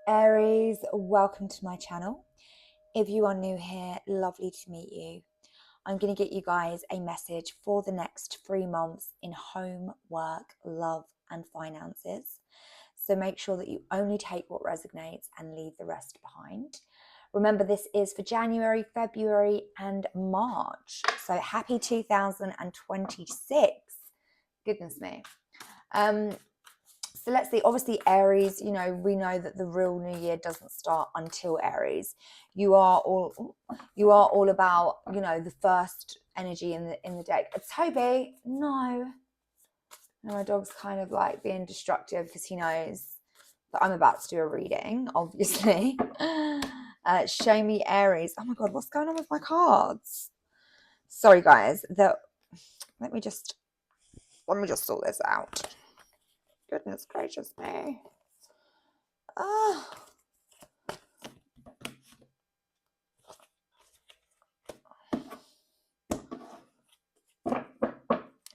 Aries, welcome to my channel. If you are new here, lovely to meet you. I'm going to get you guys a message for the next 3 months in home, work, love, and finances. So make sure that you only take what resonates and leave the rest behind. Remember, this is for January, February, and March. So happy 2026. Goodness me. So let's see, obviously Aries, we know that the real new year doesn't start until Aries. You are all about, the first energy in the deck. Toby, no. No, my dog's kind of like being destructive because he knows that I'm about to do a reading, obviously. Show me Aries. Oh my God, what's going on with my cards? Sorry guys, let me just sort this out. Goodness gracious me.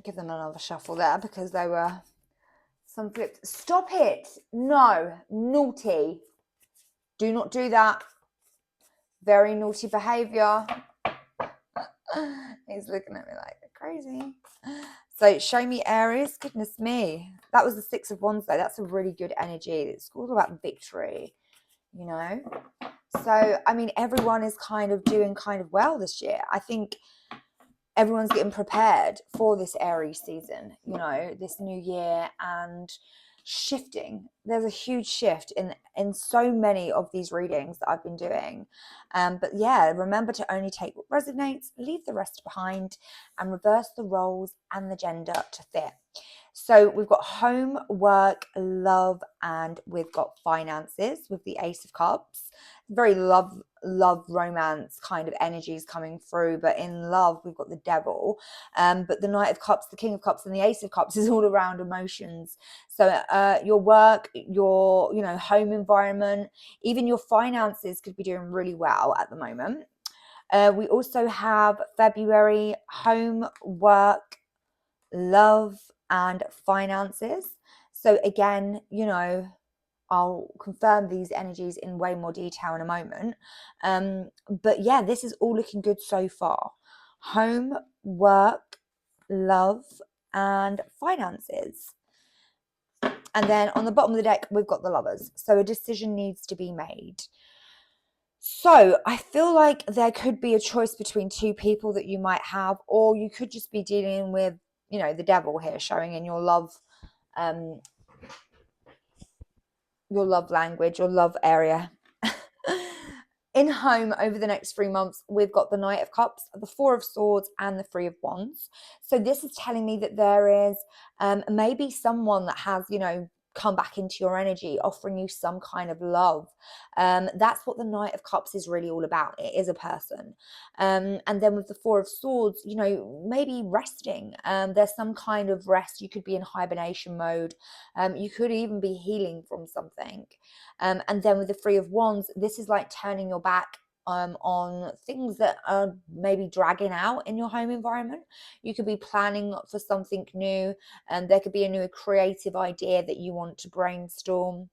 Give them another shuffle there because they were some flipped. Stop it. No, naughty. Do not do that. Very naughty behavior. He's looking at me like crazy. So show me Aries. Goodness me. That was the Six of Wands though. That's a really good energy. It's all about victory, So, I mean, everyone is kind of doing kind of well this year. I think everyone's getting prepared for this Aries season, this new year, and shifting. There's a huge shift in so many of these readings that I've been doing. But yeah, remember to only take what resonates, leave the rest behind, and reverse the roles and the gender to fit. So we've got home, work, love, and we've got finances with the Ace of Cups. Very love, romance kind of energies coming through. But in love, we've got the Devil. But the Knight of Cups, the King of Cups, and the Ace of Cups is all around emotions. So your work, your home environment, even your finances could be doing really well at the moment. We also have February, home, work, love, and finances. So again, I'll confirm these energies in way more detail in a moment. But yeah, this is all looking good so far. Home, work, love, and finances. And then on the bottom of the deck, we've got the Lovers. So a decision needs to be made. So I feel like there could be a choice between two people that you might have, or you could just be dealing with, the Devil here showing in your love language, your love area. In home over the next 3 months, we've got the Knight of Cups, the Four of Swords, and the Three of Wands. So this is telling me that there is maybe someone that has, come back into your energy, offering you some kind of love. That's what the Knight of Cups is really all about. It is a person. And then with the Four of Swords, maybe resting. There's some kind of rest. You could be in hibernation mode. You could even be healing from something. And then with the Three of Wands, this is like turning your back on things that are maybe dragging out in your home environment. You could be planning for something new, and there could be a new creative idea that you want to brainstorm.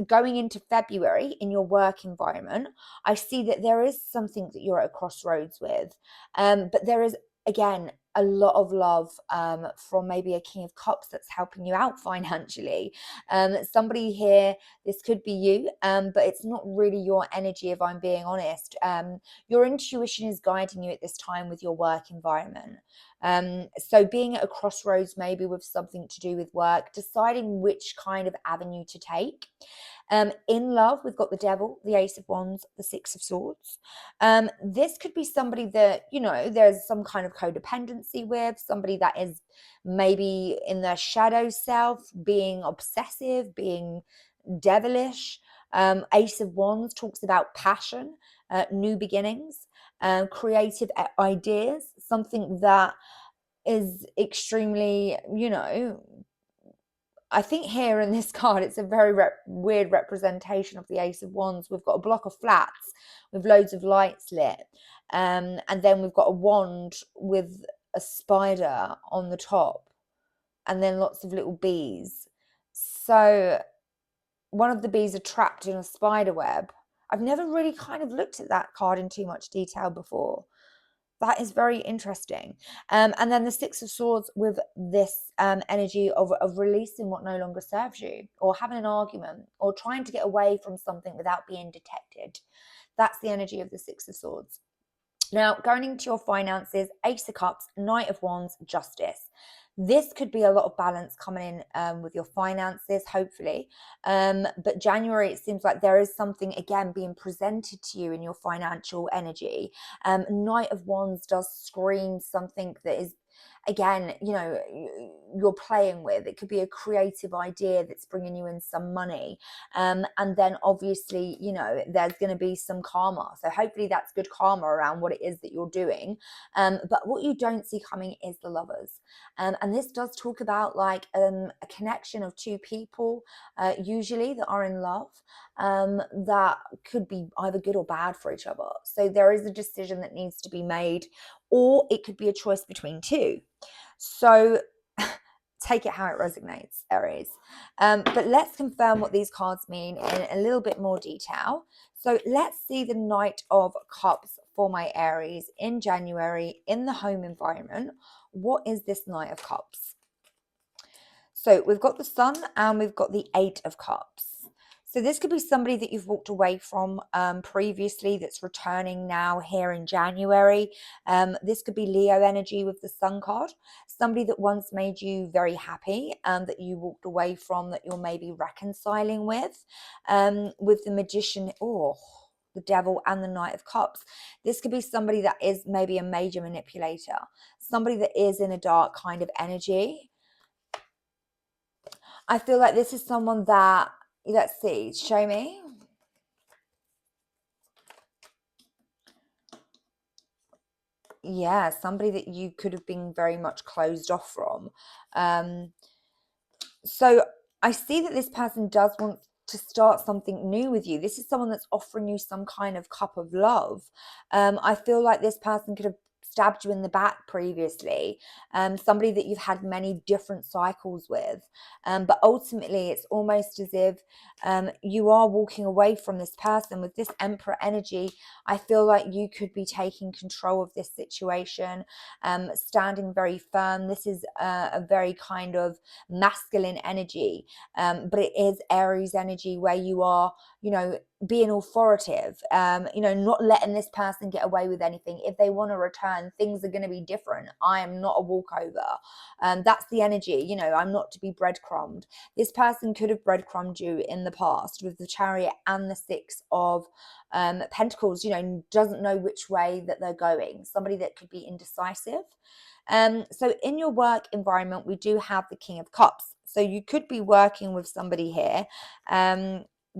Going into February in your work environment, I see that there is something that you're at a crossroads with, but there is, again, a lot of love from maybe a King of Cups that's helping you out financially. Somebody here, this could be you, but it's not really your energy, if I'm being honest. Your intuition is guiding you at this time with your work environment. So being at a crossroads, maybe with something to do with work, deciding which kind of avenue to take. In love, we've got the Devil, the Ace of Wands, the Six of Swords. This could be somebody that, there's some kind of codependency with, somebody that is maybe in their shadow self, being obsessive, being devilish. Ace of Wands talks about passion, new beginnings, creative ideas, something that is extremely, I think here in this card, it's a very weird representation of the Ace of Wands. We've got a block of flats with loads of lights lit. And then we've got a wand with a spider on the top, and then lots of little bees. So one of the bees are trapped in a spider web. I've never really kind of looked at that card in too much detail before. That is very interesting. And then the Six of Swords with this energy of releasing what no longer serves you, or having an argument, or trying to get away from something without being detected. That's the energy of the Six of Swords. Now, going into your finances, Ace of Cups, Knight of Wands, Justice. This could be a lot of balance coming in with your finances, hopefully. But January, it seems like there is something, again, being presented to you in your financial energy. Knight of Wands does scream something that is, again, you're playing with. It could be a creative idea that's bringing you in some money. And then obviously, there's going to be some karma. So hopefully that's good karma around what it is that you're doing. But what you don't see coming is the Lovers. And this does talk about like a connection of two people, usually that are in love, that could be either good or bad for each other. So there is a decision that needs to be made, or it could be a choice between two. So take it how it resonates, Aries. But let's confirm what these cards mean in a little bit more detail. So let's see the Knight of Cups for my Aries in January in the home environment. What is this Knight of Cups? So we've got the Sun and we've got the Eight of Cups. So this could be somebody that you've walked away from previously that's returning now here in January. This could be Leo energy with the Sun card. Somebody that once made you very happy, that you walked away from, that you're maybe reconciling with. With the Magician, the Devil and the Knight of Cups. This could be somebody that is maybe a major manipulator. Somebody that is in a dark kind of energy. I feel like this is someone that, let's see, show me. Yeah, somebody that you could have been very much closed off from. So I see that this person does want to start something new with you. This is someone that's offering you some kind of cup of love. I feel like this person could have stabbed you in the back previously, somebody that you've had many different cycles with, but ultimately it's almost as if you are walking away from this person. With this Emperor energy, I feel like you could be taking control of this situation, standing very firm. This is a very kind of masculine energy, but it is Aries energy where you are, being authoritative, not letting this person get away with anything. If they want to return, things are going to be different. I am not a walkover. That's the energy. I'm not to be breadcrumbed. This person could have breadcrumbed you in the past with the Chariot and the Six of Pentacles, doesn't know which way that they're going. Somebody that could be indecisive. So in your work environment, we do have the King of Cups. So you could be working with somebody here.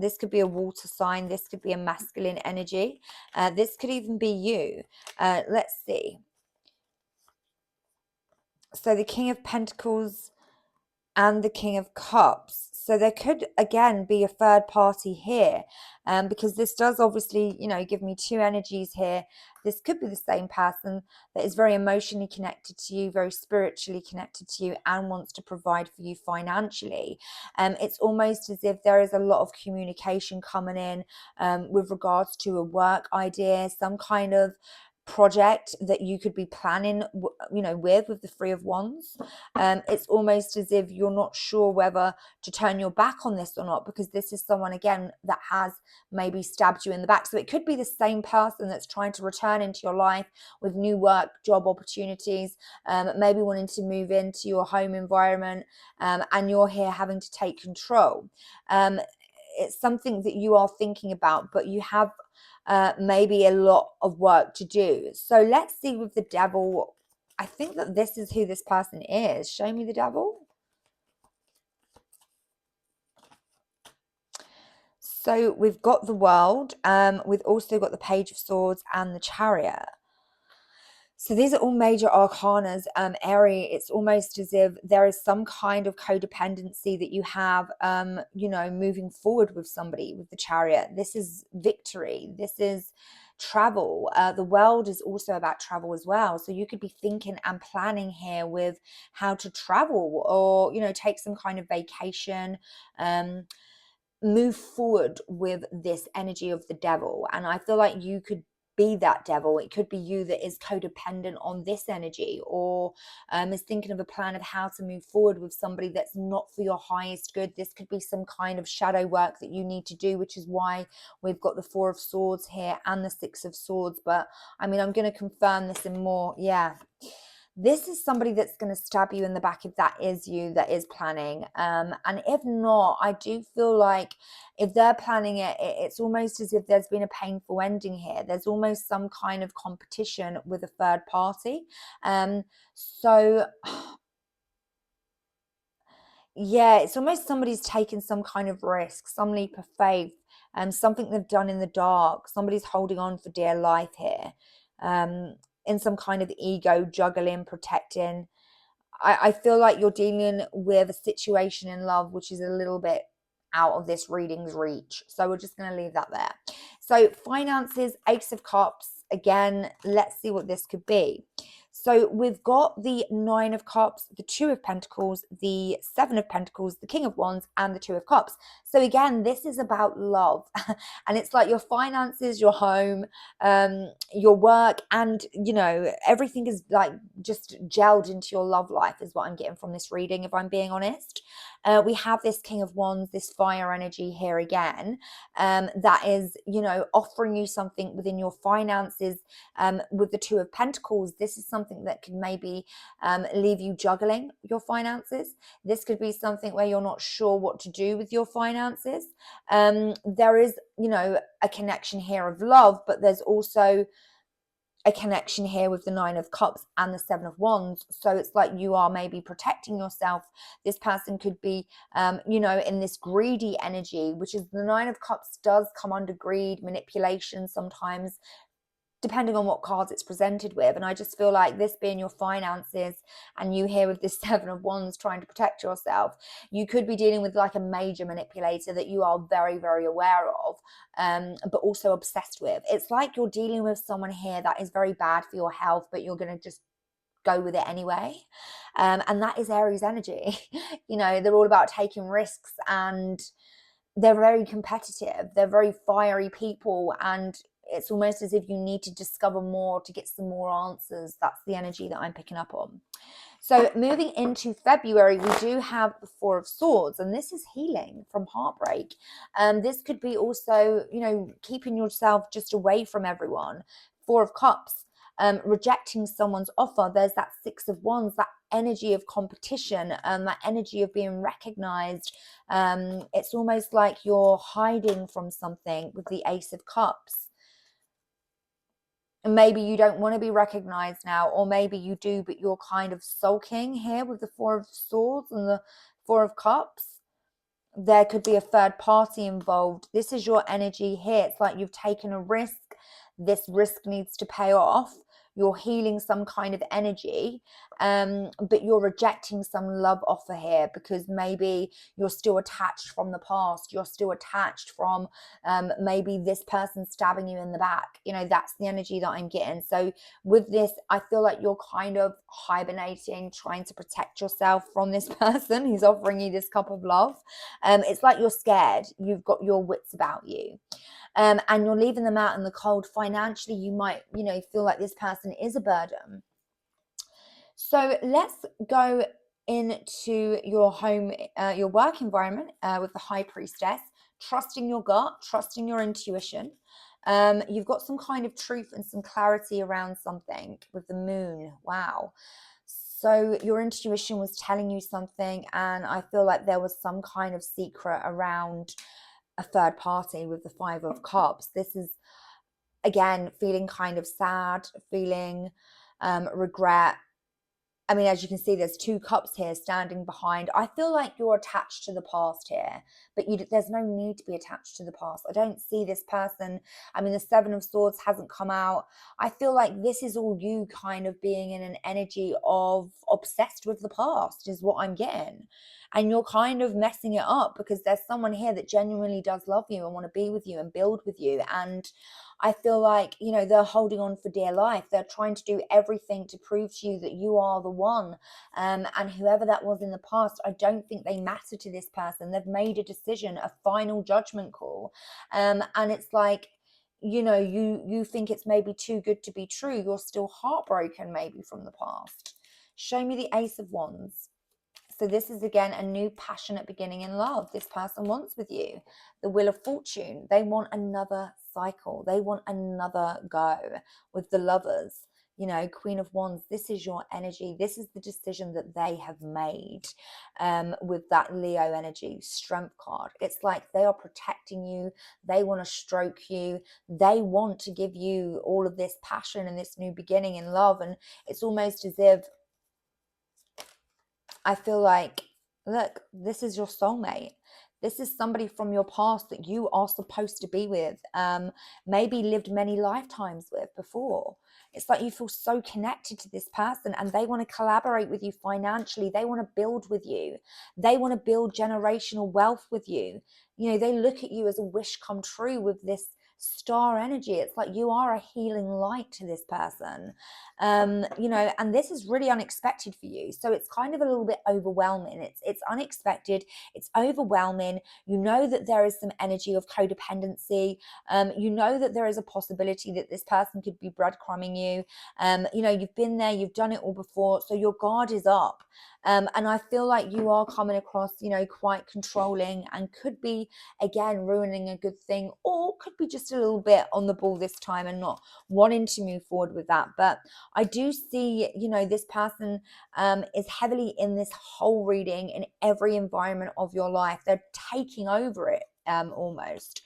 This could be a water sign. This could be a masculine energy. This could even be you. Let's see. So the King of Pentacles and the King of Cups. So there could, again, be a third party here, because this does obviously, give me two energies here. This could be the same person that is very emotionally connected to you, very spiritually connected to you, and wants to provide for you financially. It's almost as if there is a lot of communication coming in with regards to a work idea, some kind of project that you could be planning, with the Three of Wands. It's almost as if you're not sure whether to turn your back on this or not, because this is someone, again, that has maybe stabbed you in the back. So it could be the same person that's trying to return into your life with new work, job opportunities, maybe wanting to move into your home environment, and you're here having to take control. It's something that you are thinking about, but you have maybe a lot of work to do. So let's see with the Devil. I think that this is who this person is. Show me the Devil. So we've got the World. We've also got the Page of Swords and the Chariot. So these are all major arcanas, Aries. It's almost as if there is some kind of codependency that you have, moving forward with somebody with the Chariot. This is victory. This is travel. The World is also about travel as well. So you could be thinking and planning here with how to travel, or, take some kind of vacation. move forward with this energy of the devil. And I feel like you could be that devil. It could be you that is codependent on this energy, or is thinking of a plan of how to move forward with somebody that's not for your highest good. This could be some kind of shadow work that you need to do, which is why we've got the Four of Swords here and the Six of Swords. But I mean, I'm going to confirm this in more. Yeah, this is somebody that's going to stab you in the back if that is you that is planning. And if not, I do feel like if they're planning it, it's almost as if there's been a painful ending here. There's almost some kind of competition with a third party. So yeah, it's almost somebody's taken some kind of risk, some leap of faith, something they've done in the dark. Somebody's holding on for dear life here, in some kind of ego, juggling, protecting. I feel like you're dealing with a situation in love which is a little bit out of this reading's reach. So we're just going to leave that there. So finances, Ace of Cups. Again, let's see what this could be. So we've got the Nine of Cups, the Two of Pentacles, the Seven of Pentacles, the King of Wands, and the Two of Cups. So again, this is about love. And it's like your finances, your home, your work, and, you know, everything is like just gelled into your love life is what I'm getting from this reading, if I'm being honest. We have this King of Wands, this fire energy here again, that is, you know, offering you something within your finances. With the Two of Pentacles, this is something that could maybe leave you juggling your finances. This could be something where you're not sure what to do with your finances. There is, you know, a connection here of love, but there's also a connection here with the Nine of Cups and the Seven of Wands. So it's like you are maybe protecting yourself. This person could be, you know, in this greedy energy, which is the Nine of Cups does come under greed, manipulation sometimes, depending on what cards it's presented with. And I just feel like this being your finances and you here with this Seven of Wands trying to protect yourself, you could be dealing with like a major manipulator that you are very, very aware of, but also obsessed with. It's like you're dealing with someone here that is very bad for your health, but you're going to just go with it anyway. And that is Aries energy. You know, they're all about taking risks, and they're very competitive. They're very fiery people, and it's almost as if you need to discover more to get some more answers. That's the energy that I'm picking up on. So moving into February, we do have the Four of Swords, and this is healing from heartbreak. This could be also, you know, keeping yourself just away from everyone. Four of Cups, rejecting someone's offer. There's that Six of Wands, that energy of competition, that energy of being recognized. It's almost like you're hiding from something with the Ace of Cups. And maybe you don't want to be recognized now, or maybe you do, but you're kind of sulking here with the Four of Swords and the Four of Cups. There could be a third party involved. This is your energy here. It's like you've taken a risk. This risk needs to pay off. You're healing some kind of energy, but you're rejecting some love offer here because maybe you're still attached from the past. You're still attached from maybe this person stabbing you in the back. You know, that's the energy that I'm getting. So with this, I feel like you're kind of hibernating, trying to protect yourself from this person who's offering you this cup of love. It's like you're scared. You've got your wits about you. And you're leaving them out in the cold. Financially, you might, you know, feel like this person is a burden. So let's go into your home, your work environment with the High Priestess. Trusting your gut, trusting your intuition. You've got some kind of truth and some clarity around something with the Moon. Wow. So your intuition was telling you something, and I feel like there was some kind of secret around a third party with the Five of Cups. This is, again, feeling kind of sad, feeling regret. I mean, as you can see, there's two cups here standing behind. I feel like you're attached to the past here, but there's no need to be attached to the past. I don't see this person. I mean, the Seven of Swords hasn't come out. I feel like this is all you kind of being in an energy of obsessed with the past is what I'm getting. And you're kind of messing it up because there's someone here that genuinely does love you and want to be with you and build with you. And I feel like, you know, they're holding on for dear life. They're trying to do everything to prove to you that you are the one. And whoever that was in the past, I don't think they matter to this person. They've made a decision, a final judgment call. And it's like, you know, you think it's maybe too good to be true. You're still heartbroken maybe from the past. Show me the Ace of Wands. So this is again a new passionate beginning in love. This person wants with you. The Wheel of Fortune. They want another cycle. They want another go with the Lovers. You know, Queen of Wands, this is your energy. This is the decision that they have made with that Leo energy, Strength card. It's like they are protecting you. They want to stroke you. They want to give you all of this passion and this new beginning in love. And it's almost as if I feel like, look, this is your soulmate. This is somebody from your past that you are supposed to be with, maybe lived many lifetimes with before. It's like you feel so connected to this person and they want to collaborate with you financially. They want to build with you. They want to build generational wealth with you. You know, they look at you as a wish come true with this star energy. It's like you are a healing light to this person. You know, and this is really unexpected for you. So it's kind of a little bit overwhelming. It's unexpected. It's overwhelming. You know that there is some energy of codependency. You know that there is a possibility that this person could be breadcrumbing you. You know, you've been there, you've done it all before. So your guard is up. And I feel like you are coming across, you know, quite controlling and could be, again, ruining a good thing, or could be just a little bit on the ball this time and not wanting to move forward with that. But I do see, you know, this person is heavily in this whole reading in every environment of your life. They're taking over it almost.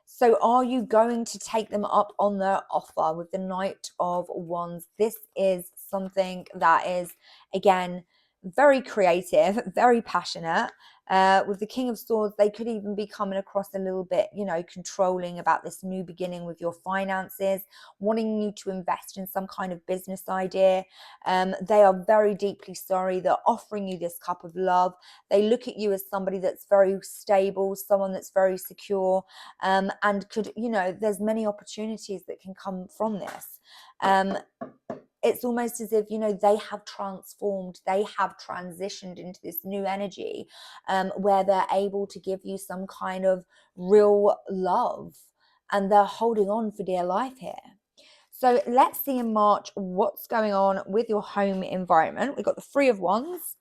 So are you going to take them up on their offer with the Knight of Wands? This is something that is, again, very creative, very passionate. With the King of Swords, they could even be coming across a little bit, you know, controlling about this new beginning with your finances, wanting you to invest in some kind of business idea. They are very deeply sorry. They're offering you this cup of love. They look at you as somebody that's very stable, someone that's very secure, and could, you know, there's many opportunities that can come from this. It's almost as if, you know, they have transformed, they have transitioned into this new energy where they're able to give you some kind of real love, and they're holding on for dear life here. So let's see in March what's going on with your home environment. We've got the Three of Wands.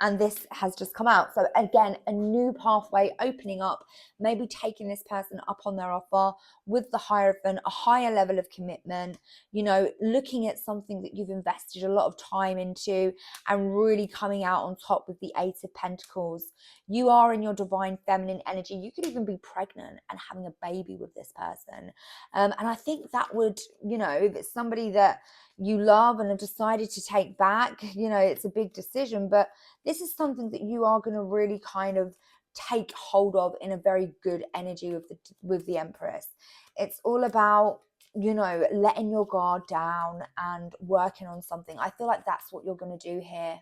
And this has just come out. So again, a new pathway opening up, maybe taking this person up on their offer with the Hierophant, a higher level of commitment, you know, looking at something that you've invested a lot of time into and really coming out on top with the Eight of Pentacles. You are in your divine feminine energy. You could even be pregnant and having a baby with this person. And I think that would, you know, if it's somebody that you love and have decided to take back, you know, it's a big decision, but this is something that you are going to really kind of take hold of in a very good energy with the Empress. It's all about, you know, letting your guard down and working on something. I feel like that's what you're going to do here.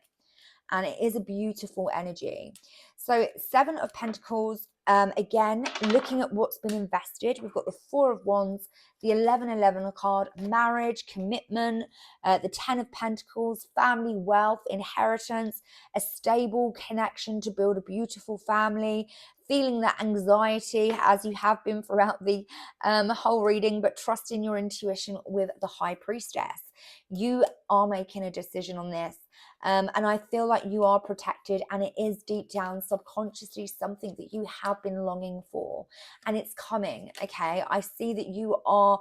And it is a beautiful energy. So Seven of Pentacles, again, looking at what's been invested. We've got the Four of Wands, the 1111 card, marriage, commitment, the 10 of Pentacles, family, wealth, inheritance, a stable connection to build a beautiful family, feeling that anxiety as you have been throughout the whole reading, but trusting your intuition with the High Priestess. You are making a decision on this. And I feel like you are protected, and it is deep down subconsciously something that you have been longing for, and it's coming. Okay, I see that you are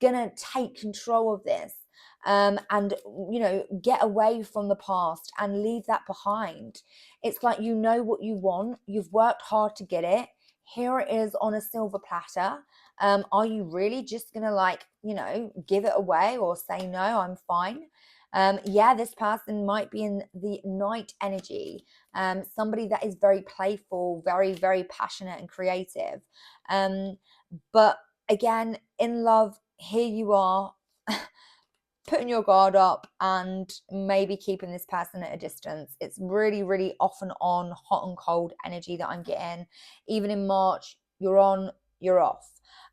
gonna take control of this, and you know, get away from the past and leave that behind. It's like you know what you want, you've worked hard to get it. Here it is on a silver platter. Are you really just gonna, like, you know, give it away or say no, I'm fine? Yeah, this person might be in the Knight energy, somebody that is very playful, very, very passionate and creative. But again, in love, here you are. putting your guard up and maybe keeping this person at a distance. It's really, really off and on, hot and cold energy that I'm getting. Even in March, you're on, you're off.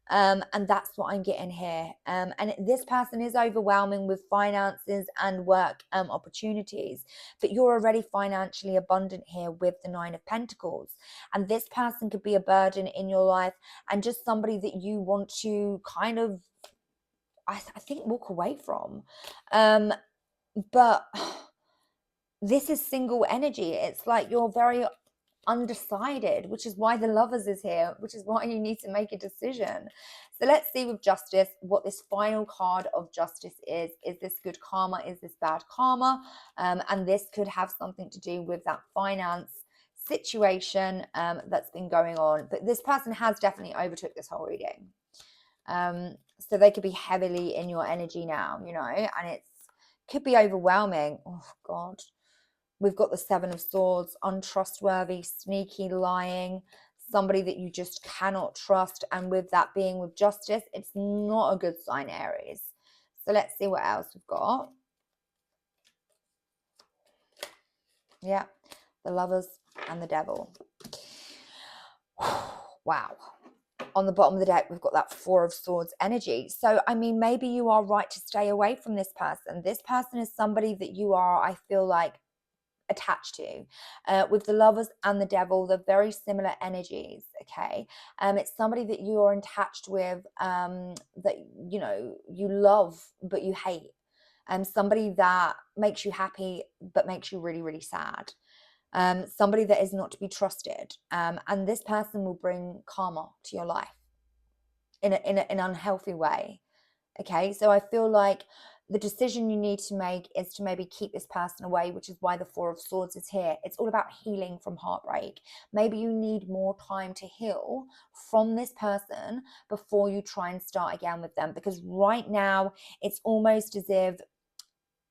And that's what I'm getting here. And this person is overwhelming with finances and work opportunities, but you're already financially abundant here with the Nine of Pentacles. And this person could be a burden in your life and just somebody that you want to kind of, I think, walk away from. But this is single energy. It's like you're very undecided, which is why the Lovers is here, which is why you need to make a decision. So let's see with Justice what this final card of Justice is. Is this good karma? Is this bad karma? And this could have something to do with that finance situation that's been going on. But this person has definitely overtook this whole reading. So they could be heavily in your energy now, you know, and it could be overwhelming. Oh God, we've got the Seven of Swords, untrustworthy, sneaky, lying, somebody that you just cannot trust. And with that being with Justice, it's not a good sign, Aries. So let's see what else we've got. Yeah, the Lovers and the Devil. Wow. On the bottom of the deck, we've got that Four of Swords energy. So, I mean, maybe you are right to stay away from this person. This person is somebody that you are, I feel like, attached to. With the Lovers and the Devil, they're very similar energies, okay? It's somebody that you are attached with, that, you know, you love but you hate. Somebody that makes you happy but makes you really, really sad. Somebody that is not to be trusted. And this person will bring karma to your life in an unhealthy way. Okay, so I feel like the decision you need to make is to maybe keep this person away, which is why the Four of Swords is here. It's all about healing from heartbreak. Maybe you need more time to heal from this person before you try and start again with them, because right now it's almost as if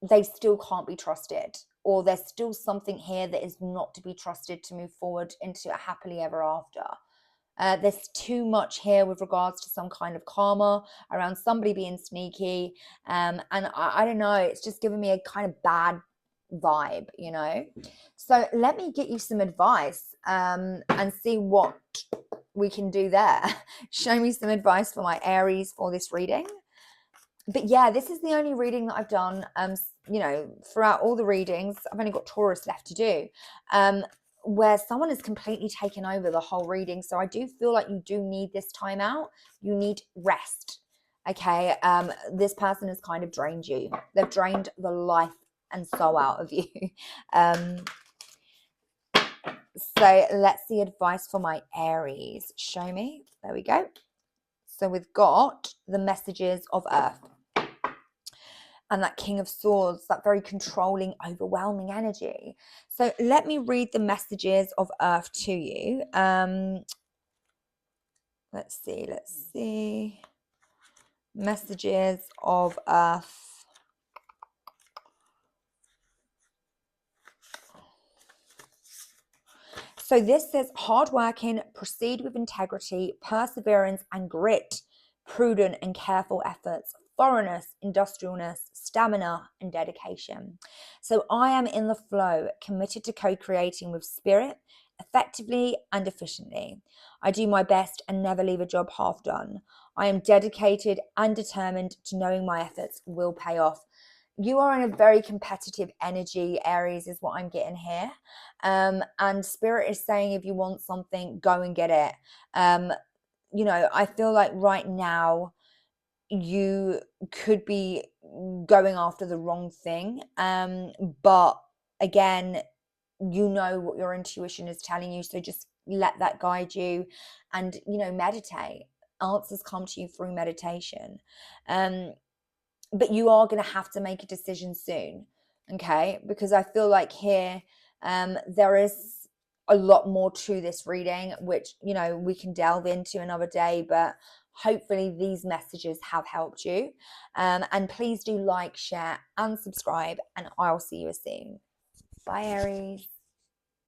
they still can't be trusted, or there's still something here that is not to be trusted to move forward into a happily ever after. There's too much here with regards to some kind of karma around somebody being sneaky. And I don't know, it's just giving me a kind of bad vibe, you know? So let me get you some advice and see what we can do there. Show me some advice for my Aries for this reading. But yeah, this is the only reading that I've done, you know, throughout all the readings. I've only got Taurus left to do. Where someone has completely taken over the whole reading. So I do feel like you do need this time out. You need rest. Okay. This person has kind of drained you. They've drained the life and soul out of you. So let's see advice for my Aries. Show me. There we go. So we've got the messages of Earth. And that King of Swords, that very controlling, overwhelming energy. So let me read the messages of Earth to you. Let's see. Messages of Earth. So this says hardworking, proceed with integrity, perseverance and grit, prudent and careful efforts, thoroughness, industrialness, stamina, and dedication. So I am in the flow, committed to co-creating with spirit, effectively and efficiently. I do my best and never leave a job half done. I am dedicated and determined to knowing my efforts will pay off. You are in a very competitive energy, Aries, is what I'm getting here. And Spirit is saying if you want something, go and get it. You know, I feel like right now you could be going after the wrong thing. But again, you know what your intuition is telling you. So just let that guide you and, you know, meditate. Answers come to you through meditation. But you are going to have to make a decision soon. Okay. Because I feel like here, there is a lot more to this reading, which, you know, we can delve into another day, but hopefully these messages have helped you. And please do like, share and subscribe, and I'll see you soon. Bye, Aries.